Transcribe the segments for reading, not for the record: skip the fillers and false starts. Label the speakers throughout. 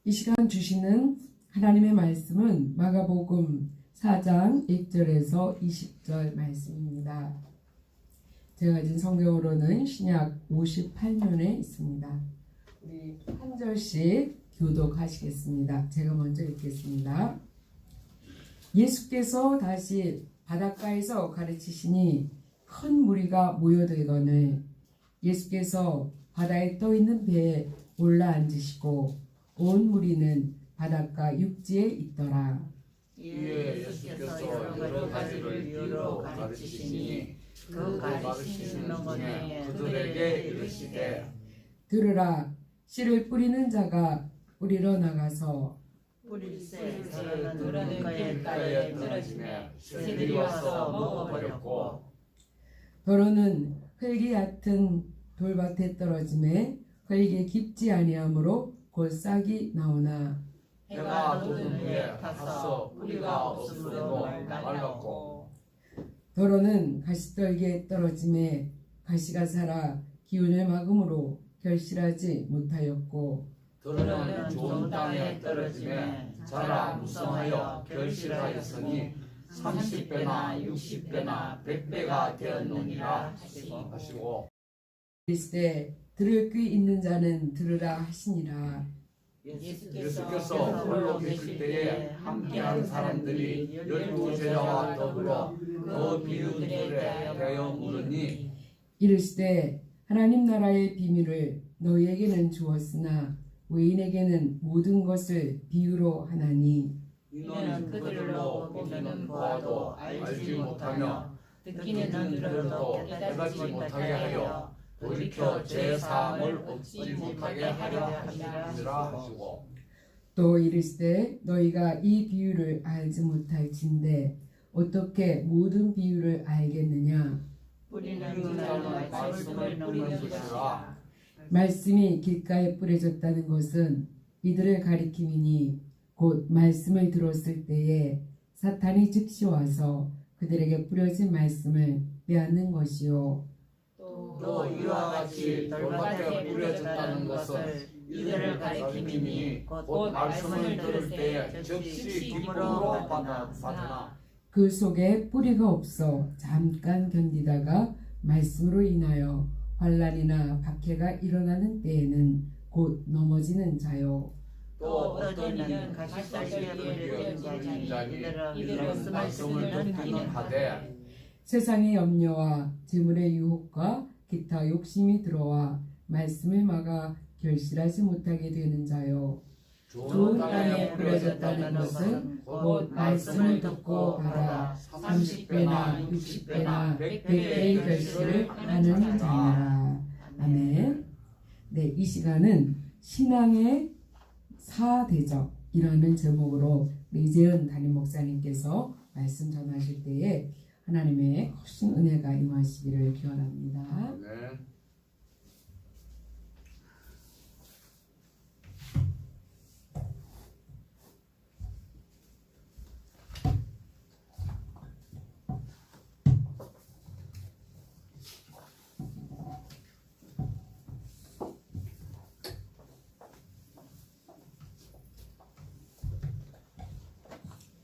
Speaker 1: 이 시간 주시는 하나님의 말씀은 마가복음 4장 1절에서 20절 말씀입니다. 제가 가진 성경으로는 신약 58면에 있습니다. 우리 한 절씩 교독하시겠습니다. 제가 먼저 읽겠습니다. 예수께서 다시 바닷가에서 가르치시니 큰 무리가 모여들거늘 예수께서 바다에 떠있는 배에 올라 앉으시고 온 무리는 바닷가 육지에 있더라.
Speaker 2: 이에 예수께서 여러 가지를 이유로 가르치시니 그 가르치시는 중에 그들에게 이르시되
Speaker 1: 들으라, 씨를 뿌리는 자가 뿌리러 나가서
Speaker 2: 뿌릴새 들은 길가에 떨어지매 새들이 와서 먹어버렸고
Speaker 1: 더러는 흙이 얕은 돌밭에 떨어지매 흙이 깊지 아니하므로 곧 싹이 나오나
Speaker 2: 해가 돋은 후에 타서 뿌리가 없으므로 말랐고
Speaker 1: 더러는 가시떨기에 떨어지매 가시가 살아 기운을 막음으로 결실하지 못하였고
Speaker 2: 들은 좋은 땅에 떨어지매 자라 무성하여 결실하였으니 30배나 60배나 100배가 되었느니라 하시고
Speaker 1: 이르시되 들을 귀 있는 자는 들으라 하시니라.
Speaker 2: 예수께서 홀로 계실 때에 함께한 사람들이 12제자와 더불어 그 비유들에 대하여 물으니
Speaker 1: 이르시되 하나님 나라의 비밀을 너희에게는 주었으나 외인에게는 모든 것을 비유로 하나니
Speaker 2: 이는 그들로 보기는 보아도 알지 못하며 듣기는 들어도 깨닫지 못하게 하여 돌이켜 제 사함을 얻지 못하게 하려 하시니라 하시고
Speaker 1: 또 이르시되 너희가 이 비유를 알지 못할진대 어떻게 모든 비유를 알겠느냐.
Speaker 2: 뿌리는 자는 말씀을 뿌리는 것이라.
Speaker 1: 말씀이 길가에 뿌려졌다는 것은 이들을 가리킴이니 곧 말씀을 들었을 때에 사탄이 즉시 와서 그들에게 뿌려진 말씀을 빼앗는 것이요.
Speaker 2: 또 이와 같이 돌밭에 뿌려졌다는 것은 이들을 가리킴이니 곧 말씀을 들을 때에 즉시 기쁨으로 받으나
Speaker 1: 그 속에 뿌리가 없어 잠깐 견디다가 말씀으로 인하여 환난이나 박해가 일어나는 때에는 곧 넘어지는 자요.
Speaker 2: 또 어떤 이는 가시떨기에 뿌려진 자니 이들은 말씀을 듣기는 하되
Speaker 1: 세상의 염려와 재물의 유혹과 기타 욕심이 들어와 말씀을 막아 결실하지 못하게 되는 자요. 좋은 땅에 뿌려졌다는 것은 곧 말씀을 듣고 받아 30배나 60배나 100배의 결실을 하는 자니라. 아멘. 네, 이 시간은 신앙의 4대적이라는 제목으로 이재은 담임 목사님께서 말씀 전하실 때에 하나님의 크신 은혜가 임하시기를 기원합니다.
Speaker 2: 네.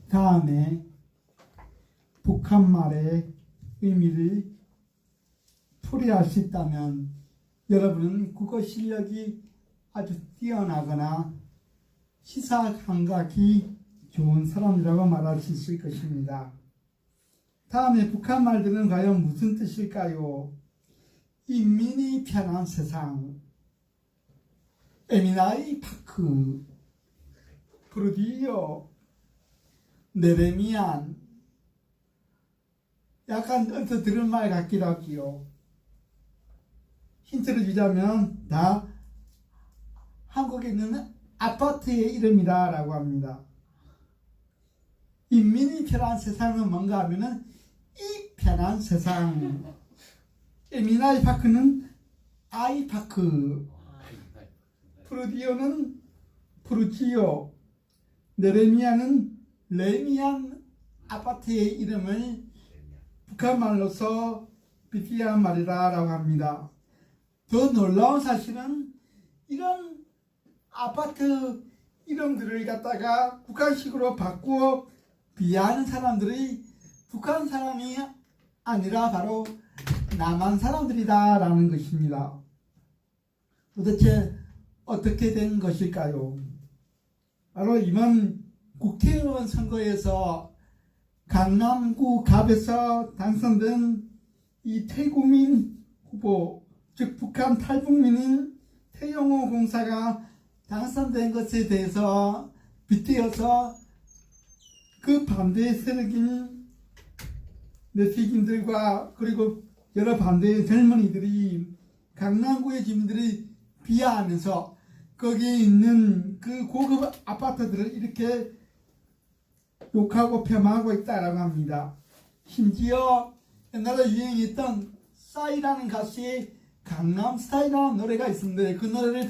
Speaker 3: 다음에 북한말의 의미를 풀이할 수 있다면 여러분은 국어 실력이 아주 뛰어나거나 시사 감각이 좋은 사람이라고 말할 수 있을 것입니다. 다음에 북한말들은 과연 무슨 뜻일까요? 인민이 편한 세상, 에미나이 파크, 프루디오, 네레미안, 약간 어디서 들은 말 같기도 하고요. 힌트를 주자면 다 한국에 있는 아파트의 이름이다 라고 합니다. 인민이 편한 세상은 뭔가 하면은 이 편한 세상. 에미나이 파크는 아이파크, 프루디오는 프루지오, 네레미안은 레미안 아파트의 이름을 북한말로서 비티한 말이다 라고 합니다. 더 놀라운 사실은 이런 아파트 이름들을 갖다가 북한식으로 바꾸어 비하하는 사람들이 북한 사람이 아니라 바로 남한 사람들이다라는 것입니다. 도대체 어떻게 된 것일까요? 바로 이번 국회의원 선거에서 강남구 갑에서 당선된 이 태구민 후보, 즉 북한 탈북민인 태영호 공사가 당선된 것에 대해서 빗대어서 그 반대 세력인 네티즌들과 그리고 여러 반대 젊은이들이 강남구의 주민들이 비하하면서 거기에 있는 그 고급 아파트들을 이렇게 욕하고 폄하하고 있다라고 합니다. 심지어 옛날에 유행했던 싸이라는 가수의 강남스타일이라는 노래가 있었는데 그 노래를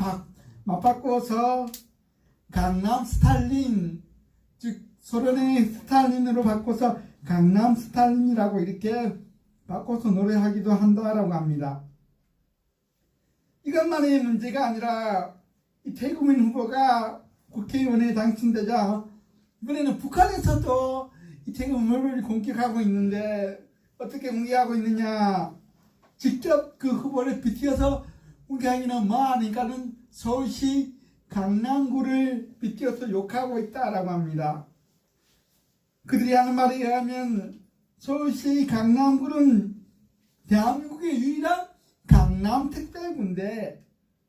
Speaker 3: 맞바꿔서 강남스탈린, 즉 소련의 스탈린으로 바꿔서 강남스탈린이라고 이렇게 바꿔서 노래하기도 한다라고 합니다. 이것만의 문제가 아니라 이 태구민 후보가 국회의원에 당선되자 이번에는 북한에서도 이 태구민 후보를 공격하고 있는데 어떻게 공격하고 있느냐, 직접 그 후보를 빗대어서 공격하기는 뭐하니까는 서울시 강남구를 빗대어서 욕하고 있다라고 합니다. 그들이 하는 말에 의하면 서울시 강남구는 대한민국의 유일한 강남특별구인데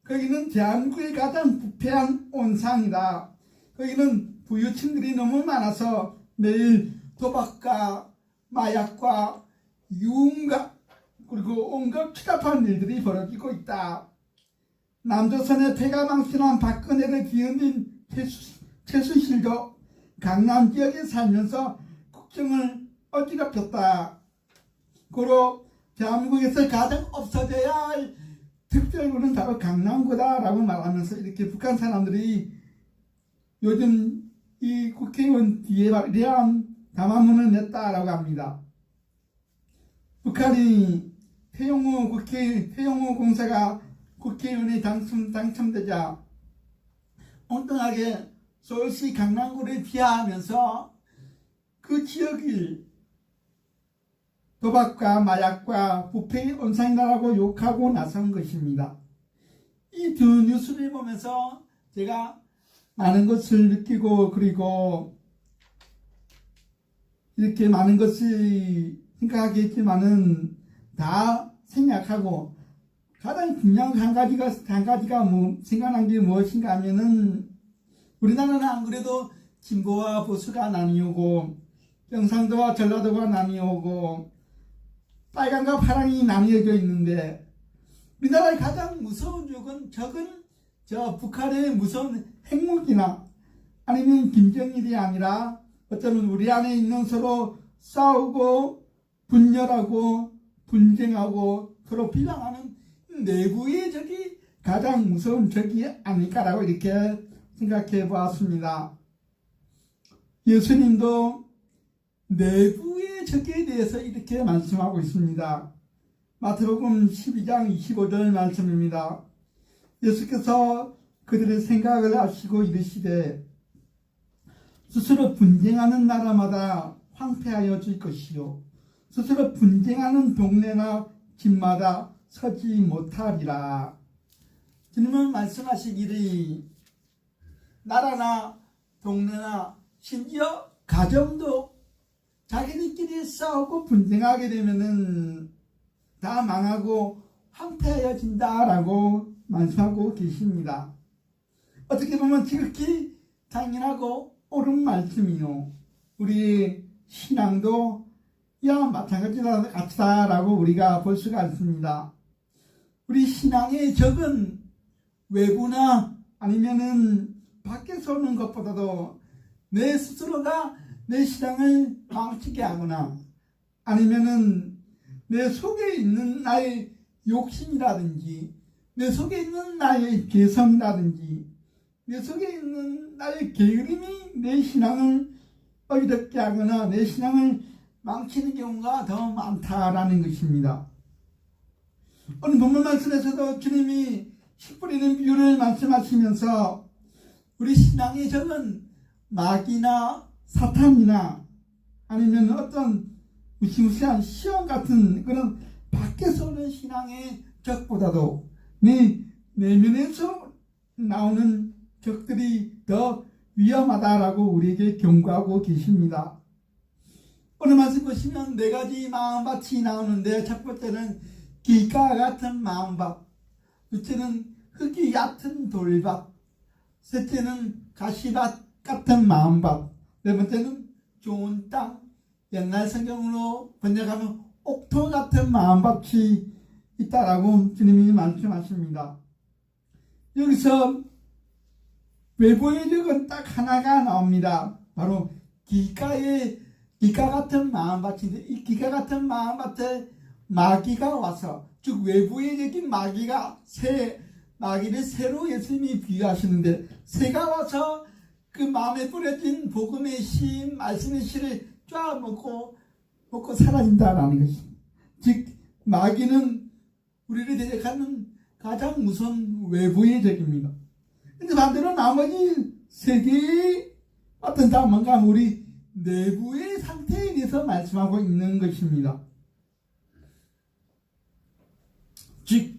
Speaker 3: 거기는 대한민국의 가장 부패한 온상이다. 거기는 부유층들이 너무 많아서 매일 도박과 마약과 유흥과 그리고 온갖 추잡한 일들이 벌어지고 있다. 남조선의 패가망신한 박근혜를 뒤흔든 최순실도 강남 지역에 살면서 국정을 어지럽혔다. 고로 대한민국에서 가장 없어져야 할 특별구는 바로 강남구다라고 말하면서 이렇게 북한 사람들이 요즘 이 국회의원 뒤에 이러한 담화문을 냈다라고 합니다. 북한이 태영호 공사가 국회의원에 당첨되자 엉뚱하게 서울시 강남구를 비하하면서 그 지역을 도박과 마약과 부패의 온상이라고 욕하고 나선 것입니다. 이 두 뉴스를 보면서 제가 많은 것을 느끼고 그리고 이렇게 많은 것을 생각하겠지만은 다 생략하고 가장 중요한 한 가지가 생각난 게 무엇인가 하면은 우리나라는 안 그래도 진보와 보수가 나뉘고 경상도와 전라도가 나뉘고 빨강과 파랑이 나뉘어져 있는데 우리나라의 가장 무서운 적은 저 북한의 무서운 핵무기나 아니면 김정일이 아니라 어쩌면 우리 안에 있는 서로 싸우고 분열하고 분쟁하고 서로 비방하는 내부의 적이 가장 무서운 적이 아닐까라고 이렇게 생각해 보았습니다. 예수님도 내부의 적에 대해서 이렇게 말씀하고 있습니다. 마태복음 12장 25절 말씀입니다. 예수께서 그들의 생각을 아시고 이르시되 스스로 분쟁하는 나라마다 황폐하여 질 것이요 스스로 분쟁하는 동네나 집마다 서지 못하리라. 주님은 말씀하시기를 나라나 동네나 심지어 가정도 자기들끼리 싸우고 분쟁하게 되면은 다 망하고 황폐해진다라고 말씀하고 계십니다. 어떻게 보면 지극히 당연하고 옳은 말씀이요. 우리 신앙도 이와 마찬가지다라고 우리가 볼 수가 있습니다. 우리 신앙의 적은 외부나 아니면은 밖에서 오는 것보다도 내 스스로가 내 신앙을 망치게 하거나 아니면은 내 속에 있는 나의 욕심이라든지 내 속에 있는 나의 개성이라든지 내 속에 있는 나의 게으름이 내 신앙을 어지럽게 하거나 내 신앙을 망치는 경우가 더 많다라는 것입니다. 오늘 본문 말씀에서도 주님이 씨 뿌리는 비유를 말씀하시면서 우리 신앙의 적은 마귀나 사탄이나 아니면 어떤 무시무시한 시험 같은 그런 밖에서 오는 신앙의 적보다도 내 내면에서 나오는 적들이 더 위험하다라고 우리에게 경고하고 계십니다. 오늘 말씀 보시면 네 가지 마음밭이 나오는데, 첫 번째는 길가 같은 마음밭, 둘째는 흙이 얕은 돌밭, 셋째는 가시밭 같은 마음밭, 네 번째는 좋은 땅, 옛날 성경으로 번역하면 옥토 같은 마음밭이 있다라고 주님이 말씀하십니다. 여기서 외부의 적은 딱 하나가 나옵니다. 바로 길가 같은 마음밭인데, 이 길가 같은 마음밭에 마귀가 와서, 즉 외부의 적인 마귀를 새로 예수님이 비유하시는데, 새가 와서 그 마음에 뿌려진 복음의 씨, 말씀의 씨를 쫙 먹고 사라진다라는 것입니다. 즉 마귀는 우리를 대적하는 가장 무서운 외부의 적입니다. 근데 반대로 나머지 세 개의 어떤 뭔가 우리 내부의 상태에 대해서 말씀하고 있는 것입니다. 즉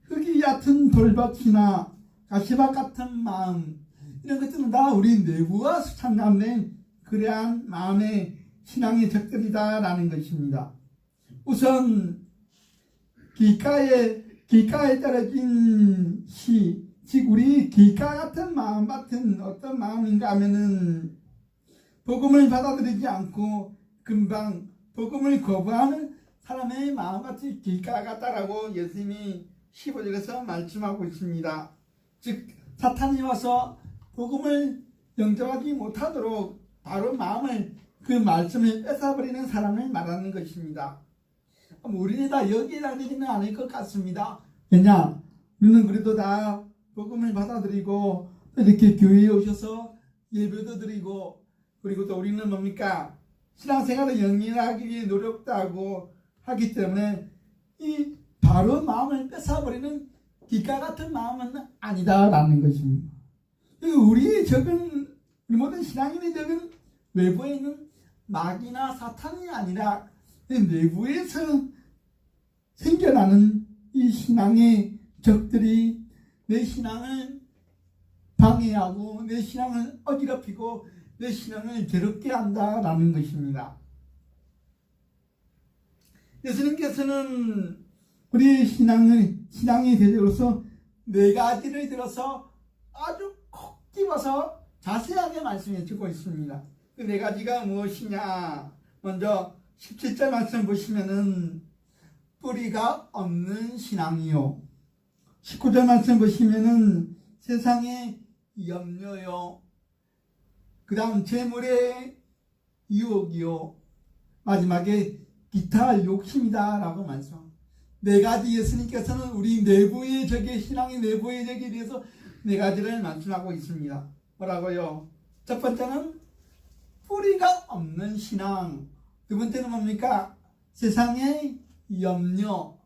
Speaker 3: 흙이 얕은 돌밭이나 가시밭 같은 마음, 이런 것들은 다 우리 내부와 상관된 그러한 마음의 신앙의 적들이다라는 것입니다. 우선 길가에 떨어진 시, 즉 우리 길가 같은 마음밭은 어떤 마음인가 하면은 복음을 받아들이지 않고 금방 복음을 거부하는 사람의 마음밭이 길가 같다라고 예수님이 15절에서 말씀하고 있습니다. 즉 사탄이 와서 복음을 영접하지 못하도록 바로 마음을, 그 말씀을 뺏어버리는 사람을 말하는 것입니다. 우리는 다 여기에 다니지는 않을 것 같습니다. 왜냐? 우리는 그래도 다 복음을 받아들이고 이렇게 교회에 오셔서 예배도 드리고, 그리고 또 우리는 뭡니까? 신앙생활을 영위하기 위해 노력도 하고 하기 때문에 이 바로 마음을 뺏어버리는 길가 같은 마음은 아니다라는 것입니다. 우리의 적은, 우리 모든 신앙인의 적은 외부에 있는 마귀나 사탄이 아니라 내부에서 생겨나는 이 신앙의 적들이 내 신앙을 방해하고 내 신앙을 어지럽히고 내 신앙을 괴롭게 한다라는 것입니다. 예수님께서는 우리 신앙의 대적으로서 네 가지를 들어서 아주 콕 집어서 자세하게 말씀해 주고 있습니다. 그 네 가지가 무엇이냐? 먼저 17절 말씀 보시면은 뿌리가 없는 신앙이요. 19절 말씀 보시면은 세상의 염려요. 그 다음 재물의 유혹이요. 마지막에 기타 욕심이다 라고 말씀합니다. 네 가지 예수님께서는 우리 내부의 적의 신앙의 내부의 적에 대해서 네 가지를 말씀하고 있습니다. 뭐라고요? 첫 번째는 뿌리가 없는 신앙. 두 번째는 뭡니까? 세상의 염려.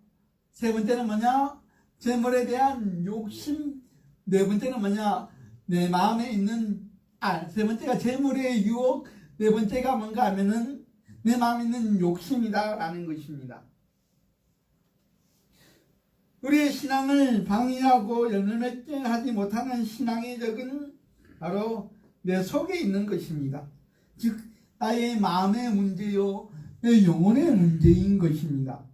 Speaker 3: 세 번째는 뭐냐? 재물에 대한 욕심. 네 번째는 뭐냐? 내 마음에 있는 세 번째가 재물의 유혹. 네 번째가 뭔가 하면은 내 마음에 있는 욕심이다 라는 것입니다. 우리의 신앙을 방해하고 열매맺게 하지 못하는 신앙의 적은 바로 내 속에 있는 것입니다. 즉 나의 마음의 문제요, 내 영혼의 문제인 것입니다.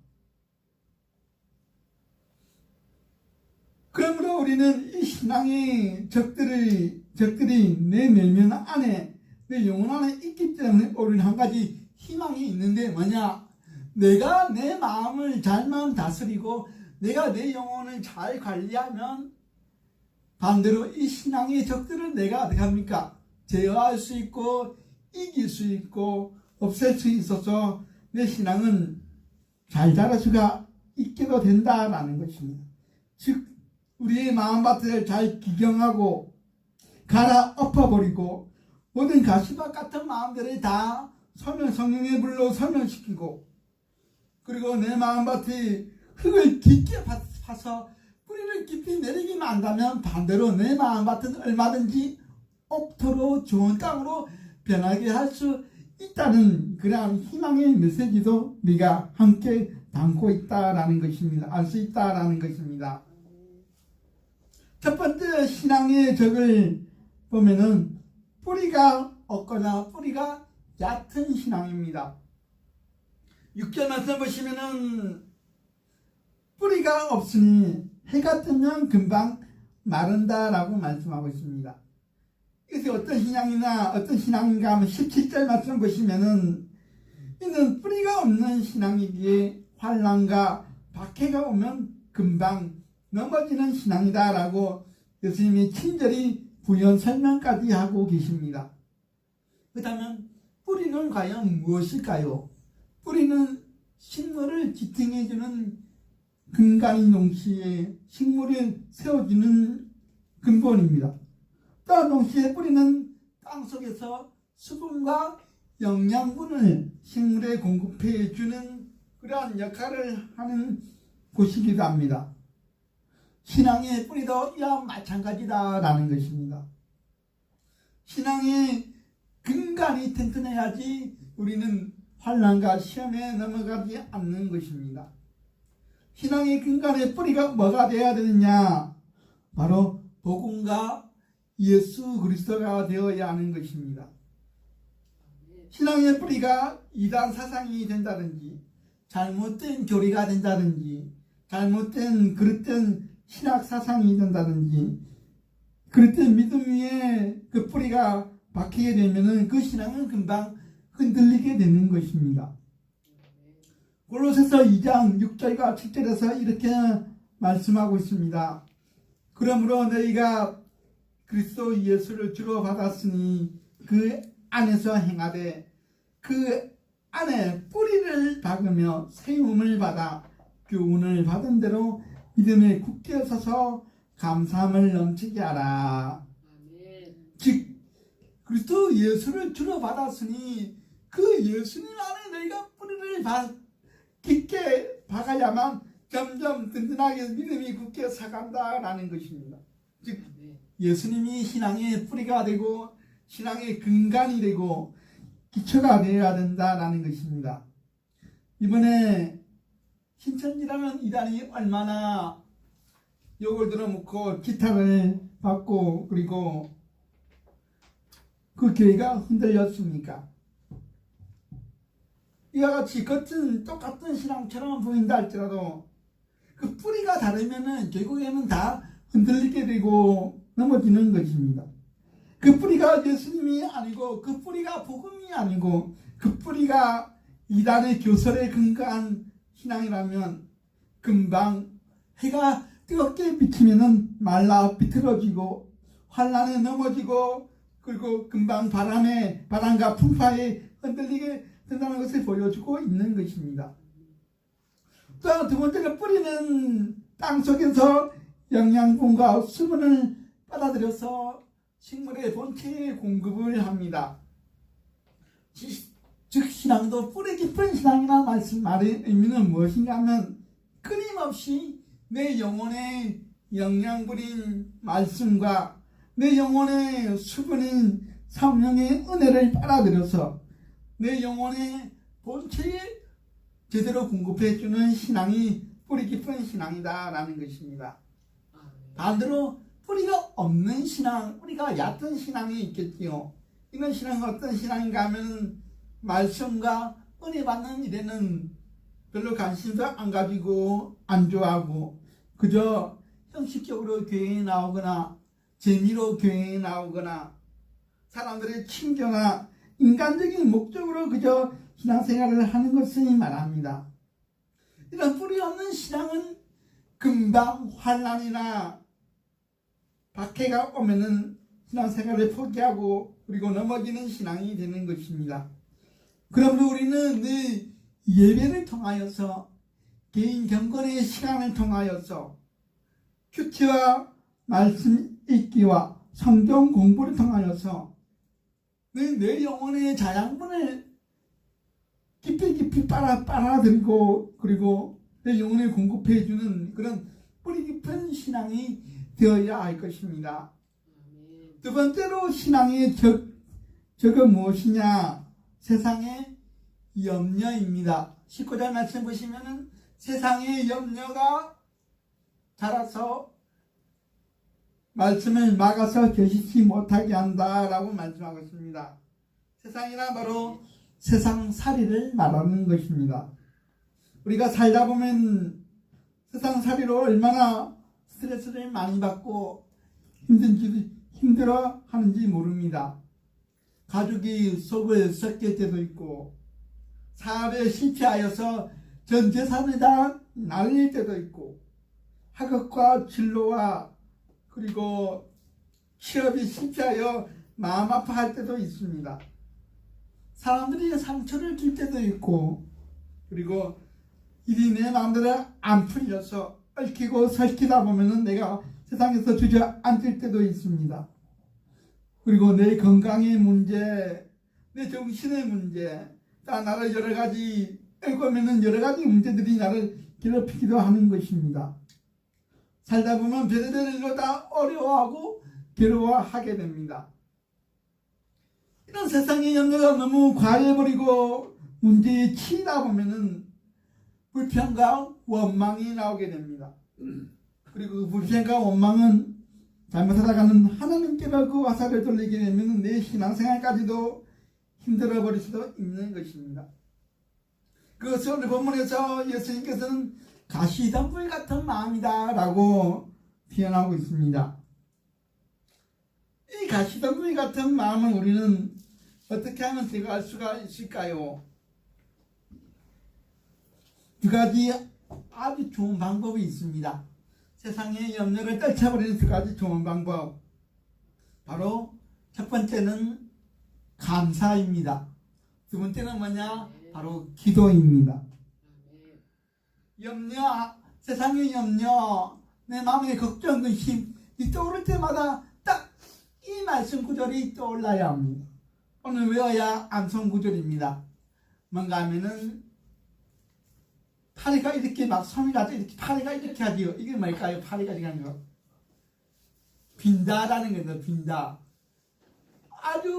Speaker 3: 그러므로 우리는 이 신앙의 적들이 내 내면 안에, 내 영혼 안에 있기 때문에 우리는 한 가지 희망이 있는데 뭐냐? 내가 내 마음을 잘만 다스리고 내가 내 영혼을 잘 관리하면 반대로 이 신앙의 적들을 내가 어떻게 합니까? 제어할 수 있고 이길 수 있고 없앨 수 있어서 내 신앙은 잘 자랄 수가 있게도 된다라는 것입니다. 즉 우리의 마음밭을 잘 기경하고 갈아엎어버리고 모든 가시밭 같은 마음들을 다 성령의 불로 소멸시키고, 그리고 내 마음밭에 흙을 깊게 파서 뿌리 뿌리를 깊이 내리기만 한다면 반대로 내 마음밭은 얼마든지 옥토로 좋은 땅으로 변하게 할 수 있다는 그러한 희망의 메시지도 우리가 함께 담고 있다라는 것입니다. 알 수 있다라는 것입니다. 첫 번째 신앙의 적을 보면은 뿌리가 없거나 뿌리가 얕은 신앙입니다. 6절 말씀 보시면은 뿌리가 없으니 해가 뜨면 금방 마른다라고 말씀하고 있습니다. 이것이 어떤 신앙이나 어떤 신앙인가 하면 17절 말씀 보시면은 이는 뿌리가 없는 신앙이기에 환난과 박해가 오면 금방 넘어지는 신앙이다 라고 예수님이 친절히 부연 설명까지 하고 계십니다. 그렇다면 뿌리는 과연 무엇일까요? 뿌리는 식물을 지탱해주는 근간인 동시에 식물을 세워주는 근본입니다. 또한 동시에 뿌리는 땅속에서 수분과 영양분을 식물에 공급해 주는 그러한 역할을 하는 곳이기도 합니다. 신앙의 뿌리도 이와 마찬가지다라는 것입니다. 신앙의 근간이 튼튼해야지 우리는 환난과 시험에 넘어가지 않는 것입니다. 신앙의 근간의 뿌리가 뭐가 되어야 되느냐? 바로 복음과 예수 그리스도가 되어야 하는 것입니다. 신앙의 뿌리가 이단 사상이 된다든지 잘못된 교리가 된다든지 잘못된 그릇된 신학 사상이 된다든지 그릇된 믿음 위에 그 뿌리가 박히게 되면은 그 신앙은 금방 흔들리게 되는 것입니다. 골로새서 2장 6절과 7절에서 이렇게 말씀하고 있습니다. 그러므로 너희가 그리스도 예수를 주로 받았으니 그 안에서 행하되 그 안에 뿌리를 박으며 세움을 받아 교훈을 받은 대로 믿음에 굳게 서서 감사함을 넘치게 하라. 즉 그리스도 예수를 주로 받았으니 그 예수님 안에 너희가 뿌리를 깊게 박아야만 점점 든든하게 믿음이 굳게 서간다라는 것입니다. 즉 예수님이 신앙의 뿌리가 되고 신앙의 근간이 되고 기초가 되어야 된다라는 것입니다. 이번에 신천지라는 이단이 얼마나 욕을 들어먹고 기타를 받고 그리고 그 교회가 흔들렸습니까? 이와 같이 겉은 똑같은 신앙처럼 보인다 할지라도 그 뿌리가 다르면은 결국에는 다 흔들리게 되고 넘어지는 것입니다. 그 뿌리가 예수님이 아니고 그 뿌리가 복음이 아니고 그 뿌리가 이단의 교설에 근거한 신앙이라면 금방 해가 뜨겁게 비치면은 말라 비틀어지고 환난에 넘어지고 그리고 금방 바람과 풍파에 흔들리게 된다는 것을 보여주고 있는 것입니다. 또 두 번째로 뿌리는 땅속에서 영양분과 수분을 받아들여서 식물의 본체에 공급을 합니다. 즉 신앙도 뿌리 깊은 신앙이라는 말의 의미는 무엇인가 하면 끊임없이 내 영혼의 영양분인 말씀과 내 영혼의 수분인 성령의 은혜를 빨아들여서 내 영혼의 본체에 제대로 공급해주는 신앙이 뿌리 깊은 신앙이다라는 것입니다. 반대로 뿌리가 없는 신앙, 뿌리가 얕은 신앙이 있겠지요. 이런 신앙은 어떤 신앙인가 하면 말씀과 은혜 받는 일에는 별로 관심도 안 가지고 안 좋아하고 그저 형식적으로 교회에 나오거나 재미로 교회에 나오거나 사람들의 친교나 인간적인 목적으로 그저 신앙생활을 하는 것을 말합니다. 이런 뿌리 없는 신앙은 금방 환난이나 박해가 오면은 신앙생활을 포기하고 그리고 넘어지는 신앙이 되는 것입니다. 그러므로 우리는 늘 예배를 통하여서 개인 경건의 시간을 통하여서 큐티와 말씀 읽기와 성경 공부를 통하여서 내 영혼의 자양분을 깊이 빨아들이고 그리고 내 영혼에 공급해주는 그런 뿌리 깊은 신앙이 되어야 할 것입니다. 두 번째로 신앙의 적은 무엇이냐? 세상의 염려입니다. 19절 말씀 보시면은 세상의 염려가 자라서 말씀을 막아서 결실치 못하게 한다라고 말씀하고 있습니다. 세상이란 바로 세상살이를 말하는 것입니다. 우리가 살다 보면 세상살이로 얼마나 스트레스를 많이 받고 힘들어 하는지 모릅니다. 가족이 속을 썩게 때도 있고, 사업에 실패하여서 전 재산을 다 날릴 때도 있고, 학업과 진로와 그리고 취업이 실패하여 마음 아파할 때도 있습니다. 사람들이 상처를 줄 때도 있고, 그리고 일이 내 마음대로 안 풀려서 얽히고 설키다 보면은 내가 세상에서 주저앉을 때도 있습니다. 그리고 내 건강의 문제, 내 정신의 문제, 나를 여러 가지 얽으면은 여러 가지 문제들이 나를 괴롭히기도 하는 것입니다. 살다 보면 별의별 일로 다 어려워하고 괴로워하게 됩니다. 이런 세상의 염려가 너무 과해버리고 문제에 치이다 보면은 불평과 원망이 나오게 됩니다. 그리고 그 불평과 원망은 잘못 살아가는 하나님께로 그 화살을 돌리게 되면 내 신앙생활까지도 힘들어 버릴 수도 있는 것입니다. 그것을 오늘 본문에서 예수님께서는 가시덤불 같은 마음이다 라고 표현하고 있습니다. 이 가시덤불 같은 마음을 우리는 어떻게 하면 제거할 수가 있을까요? 두 가지 아주 좋은 방법이 있습니다. 세상의 염려를 떨쳐버리는 두 가지 좋은 방법. 바로 첫 번째는 감사입니다. 두 번째는 뭐냐? 바로 기도입니다. 염려, 세상의 염려, 내 마음의 걱정, 근심, 이 떠오를 때마다 딱 이 말씀 구절이 떠올라야 합니다. 오늘 외워야 암송 구절입니다. 뭔가 하면은 파리가 이렇게 막 섬이 가서 이렇게 파리가 이렇게 하지요. 이게 뭘까요? 파리가 이렇게 하는 거. 빈다라는 거죠. 빈다. 아주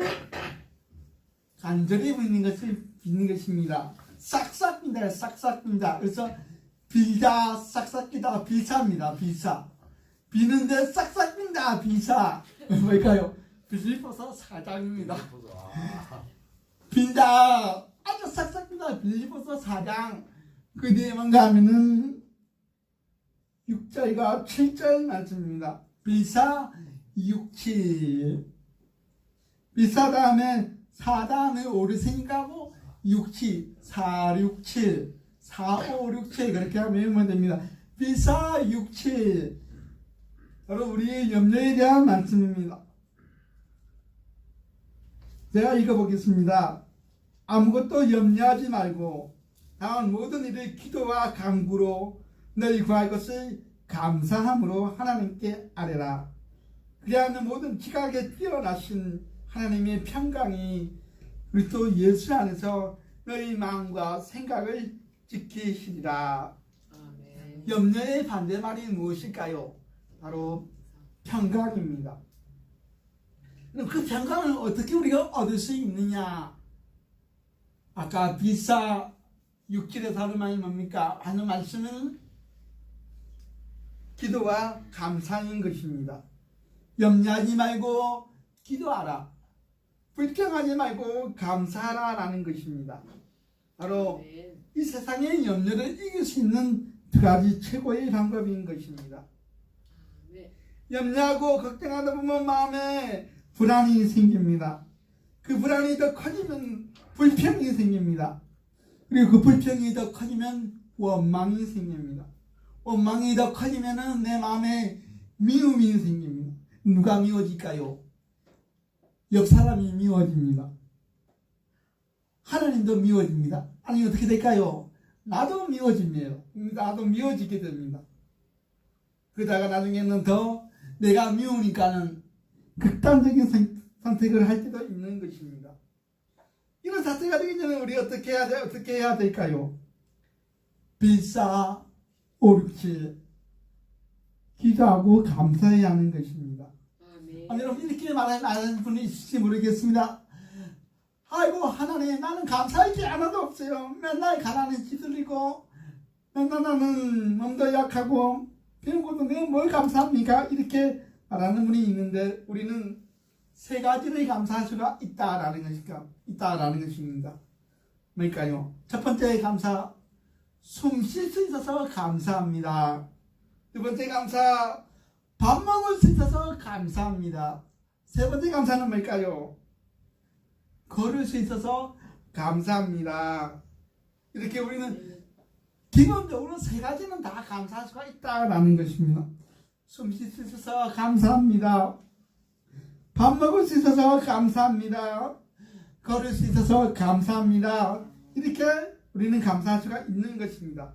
Speaker 3: 간절히 빚는 것을 빚는 것입니다. 싹싹 빈다. 싹싹 빈다. 그래서 빌다, 싹싹 비다, 비사입니다. 비사. 비는데 싹싹 빈다. 비사. 뭘까요? 빌리포서 4장입니다. 빈다. 아주 싹싹 빈다. 빌리포서 4장. 그 뒤에 뭔가 하면은 6절과 7절 말씀입니다. 비사 6, 7. 비사 다음에 4 다음에 5를 생각하고 6, 7, 4, 6, 7, 4, 5, 6, 7 그렇게 하면 외우면 됩니다. 비사 6, 7 바로 우리의 염려에 대한 말씀입니다. 제가 읽어보겠습니다. 아무것도 염려하지 말고 다만 모든 일을 기도와 간구로 너희 구할 것을 감사함으로 하나님께 아뢰라. 그리하면 모든 지각에 뛰어나신 하나님의 평강이 그리스도 예수 안에서 너희 마음과 생각을 지키시리라. 아멘. 염려의 반대말이 무엇일까요? 바로 평강입니다. 그럼 그 평강을 어떻게 우리가 얻을 수 있느냐? 아까 비사 6절에서 하는 말이 뭡니까? 하는 말씀은 기도와 감사인 것입니다. 염려하지 말고 기도하라. 불평하지 말고 감사하라 라는 것입니다. 바로 이 세상의 염려를 이길 수 있는 두 가지 최고의 방법인 것입니다. 염려하고 걱정하다 보면 마음에 불안이 생깁니다. 그 불안이 더 커지면 불평이 생깁니다. 그리고 그 불평이 더 커지면 원망이 생깁니다. 원망이 더 커지면 내 마음에 미움이 생깁니다. 누가 미워질까요? 옆 사람이 미워집니다. 하나님도 미워집니다. 아니 어떻게 될까요? 나도 미워집니다. 나도 미워지게 됩니다. 그러다가 나중에는 더 내가 미우니까는 극단적인 선택을 할 때도 있는 것입니다. 이런 사태가 되기 전에 우리 어떻게 해야 될까요? 빌사 5, 6, 7 기도하고 감사해야 하는 것입니다.
Speaker 1: 아멘.
Speaker 3: 여러분 이렇게 말하는 분이 있을지 모르겠습니다. 아이고 하나님 나는 감사할 게 하나도 없어요. 맨날 가난에 찌들리고 맨날 나는 몸도 약하고 배운 것도 내가 뭘 감사합니까? 이렇게 말하는 분이 있는데 우리는 세 가지를 감사할 수가 있다라는 것입니다. 뭘까요? 첫 번째 감사, 숨 쉴 수 있어서 감사합니다. 두 번째 감사, 밥 먹을 수 있어서 감사합니다. 세 번째 감사는 뭘까요? 걸을 수 있어서 감사합니다. 이렇게 우리는 기본적으로 세 가지는 다 감사할 수가 있다라는 것입니다. 숨 쉴 수 있어서 감사합니다. 밥 먹을 수 있어서 감사합니다. 걸을 수 있어서 감사합니다. 이렇게 우리는 감사할 수가 있는 것입니다.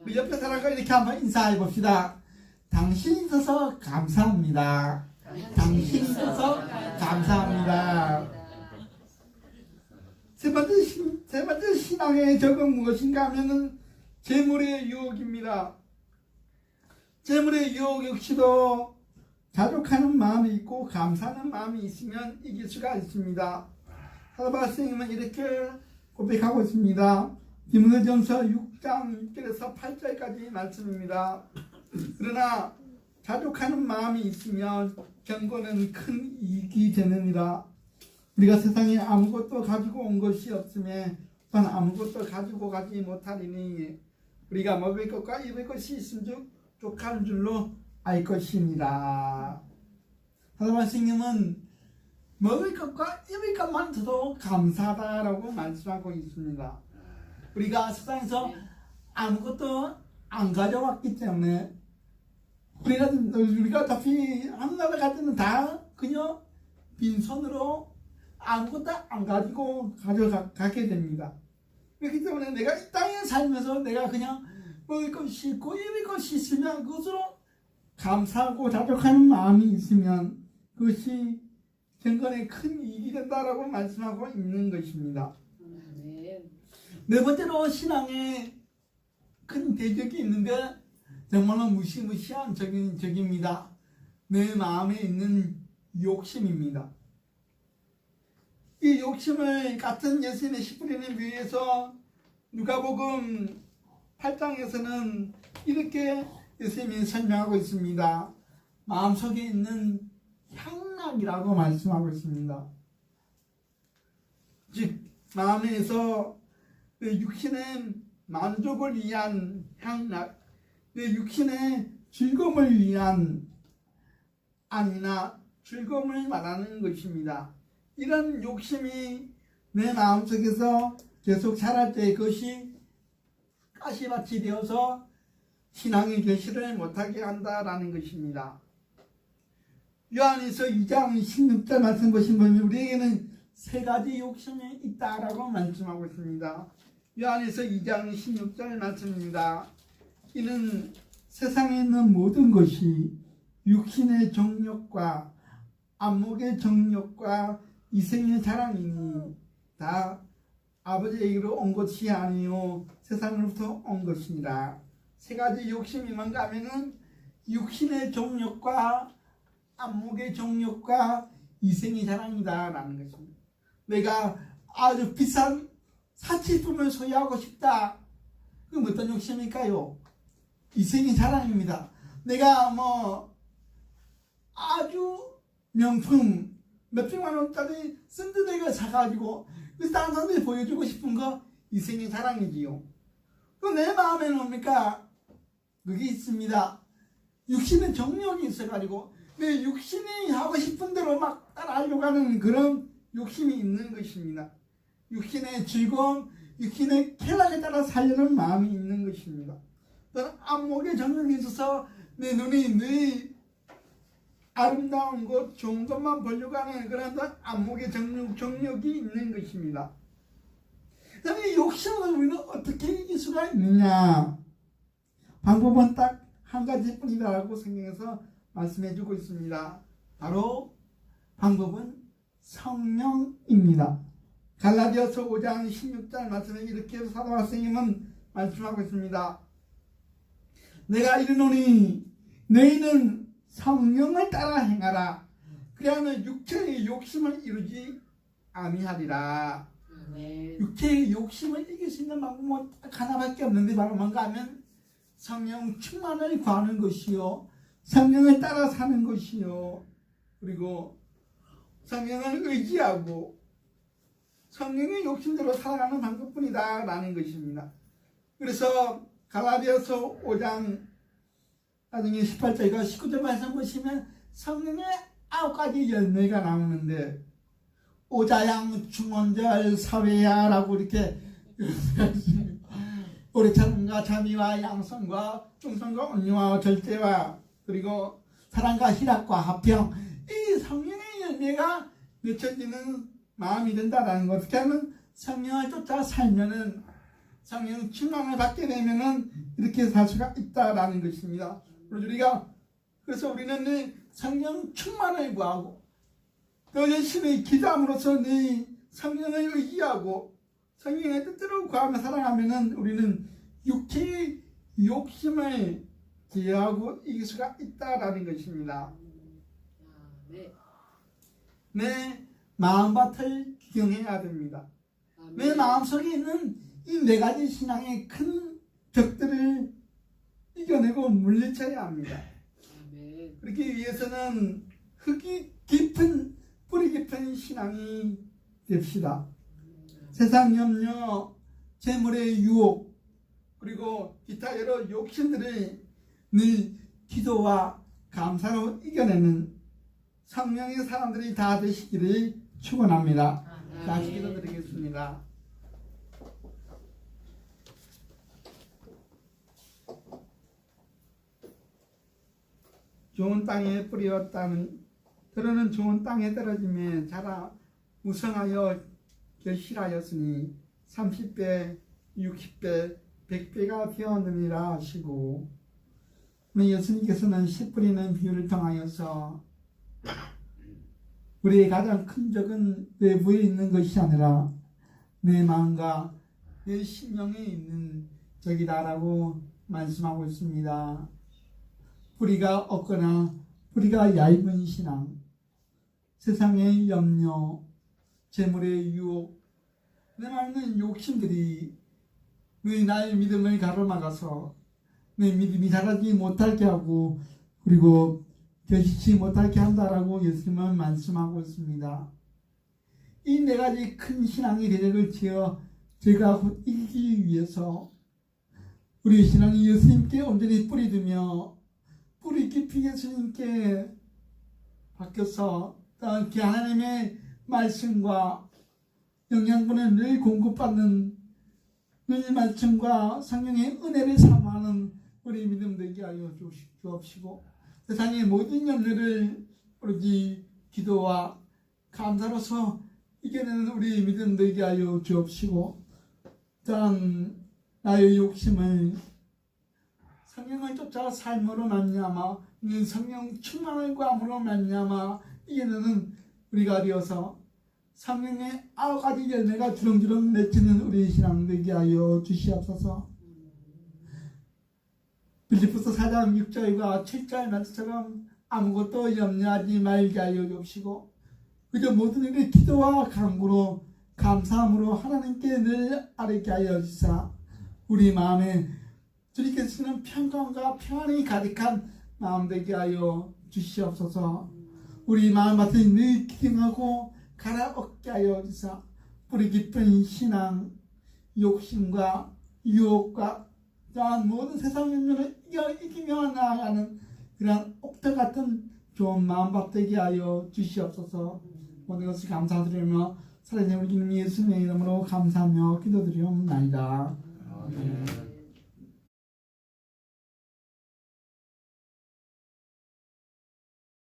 Speaker 3: 우리 옆에 사람과 이렇게 한번 인사해 봅시다. 당신 있어서 감사합니다. 당신 있어서 감사합니다. 세 번째 신앙의 적은 무엇인가 하면은 재물의 유혹입니다. 재물의 유혹 역시도 자족하는 마음이 있고 감사하는 마음이 있으면 이길 수가 있습니다. 사도 바울 선생님은 이렇게 고백하고 있습니다. 디모데전서 6장 6절에서 8절까지 말씀입니다. 그러나 자족하는 마음이 있으면 경고는 큰 이익이 되느니라. 우리가 세상에 아무것도 가지고 온 것이 없음에 또한 아무것도 가지고 가지 못하리니 우리가 먹을 것과 입을 것이 있음즉 족한 줄로 알 것입니다. 사도 바울 선생님은 먹을 것과 입을 것만 줘도 감사하다라고 말씀하고 있습니다. 우리가 세상에서 아무것도 안 가져왔기 때문에 우리가 어차피 하늘나라 갈 때는 다 그냥 빈손으로 아무것도 안 가지고 가져가게 됩니다. 그렇기 때문에 내가 이 땅에 살면서 내가 그냥 먹을 것이 있고 입을 것이 있으면 그것으로 감사하고 자족하는 마음이 있으면 그것이 경건에 큰 이익이 된다라고 말씀하고 있는 것입니다. 네 번째로 신앙에 큰 대적이 있는데 정말로 무시무시한 적입니다. 내 마음에 있는 욕심입니다. 이 욕심을 같은 예수님의 십부리는 묘에서 누가복음 8장에서는 이렇게 예수님이 설명하고 있습니다. 마음속에 있는 향락이라고 말씀하고 있습니다. 즉 마음에서 내 육신의 만족을 위한 향락, 내 육신의 즐거움을 위한 안이나 즐거움을 말하는 것입니다. 이런 욕심이 내 마음속에서 계속 자랄 때 그것이 가시밭이 되어서 신앙의 결실을 못하게 한다라는 것입니다. 요한일서 2장 16절 말씀 보시면 우리에게는 세 가지 욕심이 있다라고 말씀하고 있습니다. 요한일서 2장 16절 말씀입니다. 이는 세상에 있는 모든 것이 육신의 정욕과 안목의 정욕과 이생의 자랑이니 다 아버지에게로 온 것이 아니요 세상으로부터 온 것이니라. 세 가지 욕심이 뭔가 하면은 육신의 정욕과 안목의 정욕과 이생의 자랑이다 라는 것입니다. 내가 아주 비싼 사치품을 소유하고 싶다. 그럼 어떤 욕심일까요? 이생의 자랑입니다. 내가 아주 명품 몇백만 원짜리 샌드백을 사가지고 다른 사람들이 보여주고 싶은 거 이생의 자랑이지요. 그 내 마음에는 뭡니까? 그게 있습니다. 육신의 정욕이 있어가지고 내 육신이 하고 싶은 대로 막 따라하려고 하는 그런 욕심이 있는 것입니다. 육신의 즐거움, 육신의 쾌락에 따라 살려는 마음이 있는 것입니다. 또는 안목의 정욕이 있어서 내 눈이 늘 아름다운 것, 좋은 것만 보려고 하는 그런 안목의 정욕이 있는 것입니다. 그다음에 이 욕심을 우리는 어떻게 이길 수가 있느냐? 방법은 딱 한 가지뿐이다라고 생각해서 말씀해주고 있습니다. 바로 방법은 성령입니다. 갈라디아서 5장 16절 말씀에 이렇게 사도 바울 선생님은 말씀하고 있습니다. 내가 이르노니 너희는 성령을 따라 행하라. 그래야는 육체의 욕심을 이루지 아니하리라. 육체의 욕심을 이길 수 있는 방법은 딱 하나밖에 없는데 바로 뭔가 하면 성령 충만을 구하는 것이요, 성령을 따라 사는 것이요, 그리고 성령을 의지하고 성령의 욕심대로 살아가는 방법뿐이다 라는 것입니다. 그래서 갈라디아서 5장 나중에 18절과 19절 말씀 보시면 성령의 9가지 열매가 나오는데 오자양, 중언절, 사회야라고 이렇게 오래 참음과 자비와 양성과 충성과 온유와 절제와 그리고 사랑과 희락과 화평, 이 성령의 열매가 맺혀지는 마음이 된다라는 것. 어떻게 하면 성령을 쫓아 살면은 성령 충만을 받게 되면은 이렇게 살 수가 있다라는 것입니다. 그래서 우리는 늘 성령 충만을 구하고 또 열심히 기도함으로써 늘 성령을 의지하고 성령의 뜻대로 구하며 살아가면은 우리는 육체의 욕심을 제어하고 이길 수가 있다라는 것입니다. 내 마음밭을 기경해야 됩니다. 내 마음속에 있는 이 4가지 신앙의 큰 적들을 이겨내고 물리쳐야 합니다. 그렇기 위해서는 흙이 깊은, 뿌리 깊은 신앙이 됩시다. 세상 염려, 재물의 유혹, 그리고 기타 여러 욕심들을 늘 기도와 감사로 이겨내는 성령의 사람들이 다 되시기를 축원합니다. 다시 기도드리겠습니다. 좋은 땅에 뿌리었다는 들어는 좋은 땅에 떨어지면 자라 무성하여 결실하였으니 30배, 60배, 100배가 되었느니라 하시고, 예수님께서는 씨 뿌리는 비유를 통하여서 우리의 가장 큰 적은 외부에 있는 것이 아니라 내 마음과 내 심령에 있는 적이다라고 말씀하고 있습니다. 뿌리가 없거나 뿌리가 얇은 신앙, 세상의 염려, 재물의 유혹, 내 마음의 욕심들이 나의 믿음을 가로막아서 내 믿음이 자라지 못하게 하고 그리고 결실치 못하게 한다라고 예수님은 말씀하고 있습니다. 이 4가지 큰 신앙의 대적을 지어 제가 이기기 위해서 우리 신앙이 예수님께 온전히 뿌리두며 뿌리 깊이 예수님께 바뀌어서 그 하나님의 말씀과 영양분을 늘 공급받는 늘 말씀과 성령의 은혜를 사모하는 우리 믿음 되게 하여 주옵시고 세상의 모든 염려를 오로지 기도와 감사로서 이겨내는 우리 믿음 되게 하여 주옵시고 또한 나의 욕심을 성령을 쫓아 삶으로 말미암아 성령 충만을 구함으로 말미암아 이겨내는 우리가 되어서 성령의 9가지 열매가 주렁주렁 맺히는 우리 신앙 되게 하여 주시옵소서. 빌립보서 4장 6절과 7절 말씀처럼 아무것도 염려하지 말게 하여 주옵시고 그저 모든 일에 기도와 간구로 감사함으로 하나님께 늘 아뢰게 하여 주사 우리 마음에 주님께서 주시는 평강과 평안이 가득한 마음 되게 하여 주시옵소서. 우리 마음밭에 늘 기경하고 갈아엎게 하여 주사 뿌리 깊은 신앙, 욕심과 유혹과 또한 모든 세상 염려를 이기며 나아가는 그런 옥토 같은 좋은 마음밭 되게 하여 주시옵소서. 모든 것을 감사드리며 살아계신 우리 주님 예수님의 이름으로 감사하며 기도드리옵나이다. 아멘.